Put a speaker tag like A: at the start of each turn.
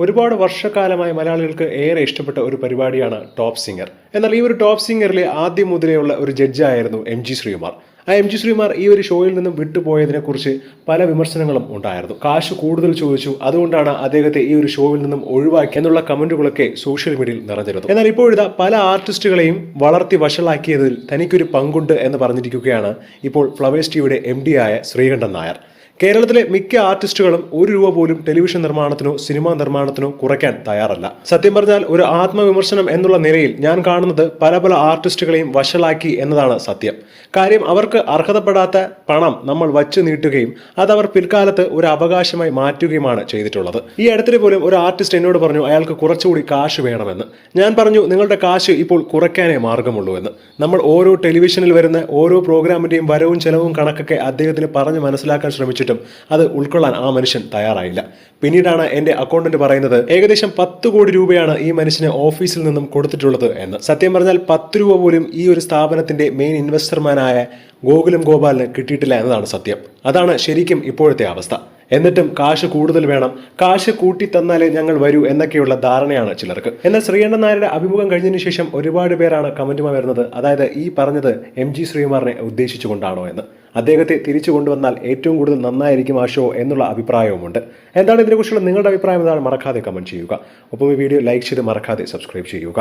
A: ഒരുപാട് വർഷക്കാലമായി മലയാളികൾക്ക് ഏറെ ഇഷ്ടപ്പെട്ട ഒരു പരിപാടിയാണ് ടോപ്പ് സിംഗർ. എന്നാൽ ഈ ഒരു ടോപ്പ് സിംഗറിലെ ആദ്യം മുതലെയുള്ള ഒരു ജഡ്ജായിരുന്നു MG ശ്രീകുമാർ. MG ശ്രീകുമാർ ഈ ഒരു ഷോയിൽ നിന്നും വിട്ടുപോയതിനെ കുറിച്ച് പല വിമർശനങ്ങളും ഉണ്ടായിരുന്നു. കാശ് കൂടുതൽ ചോദിച്ചു, അതുകൊണ്ടാണ് അദ്ദേഹത്തെ ഈ ഒരു ഷോയിൽ നിന്നും ഒഴിവാക്കി എന്നുള്ള കമന്റുകളൊക്കെ സോഷ്യൽ മീഡിയയിൽ നിറഞ്ഞിരുന്നു. എന്നാൽ ഇപ്പോഴിതാ പല ആർട്ടിസ്റ്റുകളെയും വളർത്തി വഷളാക്കിയതിൽ തനിക്കൊരു പങ്കുണ്ട് എന്ന് പറഞ്ഞിരിക്കുകയാണ് ഇപ്പോൾ ഫ്ലവേഴ്സ് ടിവിയുടെ MD ആയ ശ്രീകണ്ഠൻ നായർ. കേരളത്തിലെ മിക്ക ആർട്ടിസ്റ്റുകളും ₹1 പോലും ടെലിവിഷൻ നിർമ്മാണത്തിനോ സിനിമാ നിർമ്മാണത്തിനോ കുറയ്ക്കാൻ തയ്യാറല്ല. സത്യം പറഞ്ഞാൽ ഒരു ആത്മവിമർശനം എന്നുള്ള നിലയിൽ ഞാൻ കാണുന്നത് പല ആർട്ടിസ്റ്റുകളെയും വഷളാക്കി എന്നതാണ് സത്യം. കാര്യം അവർക്ക് അർഹതപ്പെടാത്ത പണം നമ്മൾ വച്ചു നീട്ടുകയും അതവർ പിൽക്കാലത്ത് ഒരു അവകാശമായി മാറ്റുകയുമാണ് ചെയ്തിട്ടുള്ളത്. ഈ അടുത്തിടെ പോലും ഒരു ആർട്ടിസ്റ്റ് എന്നോട് പറഞ്ഞു അയാൾക്ക് കുറച്ചുകൂടി കാശ് വേണമെന്ന്. ഞാൻ പറഞ്ഞു നിങ്ങളുടെ കാശ് ഇപ്പോൾ കുറയ്ക്കാനേ മാർഗമുള്ളൂ എന്ന്. നമ്മൾ ഓരോ ടെലിവിഷനിൽ വരുന്ന ഓരോ പ്രോഗ്രാമിന്റെയും വരവും ചെലവും കണക്കൊക്കെ അദ്ദേഹത്തിന് പറഞ്ഞ് മനസ്സിലാക്കാൻ ശ്രമിച്ചു. അത് ഉൾക്കൊള്ളാൻ ആ മനുഷ്യൻ തയ്യാറായില്ല. പിന്നീടാണ് എന്റെ അക്കൗണ്ടന്റ് പറയുന്നത് ഏകദേശം 10 കോടി രൂപയാണ് ഈ മനുഷ്യന് ഓഫീസിൽ നിന്നും കൊടുത്തിട്ടുള്ളത് എന്ന്. സത്യം പറഞ്ഞാൽ 10 രൂപ പോലും ഈ ഒരു സ്ഥാപനത്തിന്റെ മെയിൻ ഇൻവെസ്റ്റർമാനായ ഗോകുലം ഗോപാലിന് കിട്ടിയിട്ടില്ല എന്നതാണ് സത്യം. അതാണ് ശരിക്കും ഇപ്പോഴത്തെ അവസ്ഥ. എന്നിട്ടും കാശ് കൂടുതൽ വേണം, കാശ് കൂട്ടി തന്നാലേ ഞങ്ങൾ വരൂ എന്നൊക്കെയുള്ള ധാരണയാണ് ചിലർക്ക്. എന്നാൽ ശ്രീകണ്ഠൻ നായരുടെ അഭിമുഖം കഴിഞ്ഞതിന് ശേഷം ഒരുപാട് പേരാണ് കമന്റുമായി വരുന്നത്, അതായത് ഈ പറഞ്ഞത് MG ശ്രീകുമാറിനെ ഉദ്ദേശിച്ചുകൊണ്ടാണോ എന്ന്. അദ്ദേഹത്തെ തിരിച്ചു കൊണ്ടുവന്നാൽ ഏറ്റവും കൂടുതൽ നന്നായിരിക്കും ആ ഷോ എന്നുള്ള അഭിപ്രായവുമുണ്ട്. എന്താണ് ഇതിനെക്കുറിച്ചുള്ള നിങ്ങളുടെ അഭിപ്രായം? എന്താണ് മറക്കാതെ കമന്റ് ചെയ്യുക. ഒപ്പം ഈ വീഡിയോ ലൈക്ക് ചെയ്ത് മറക്കാതെ സബ്സ്ക്രൈബ് ചെയ്യുക.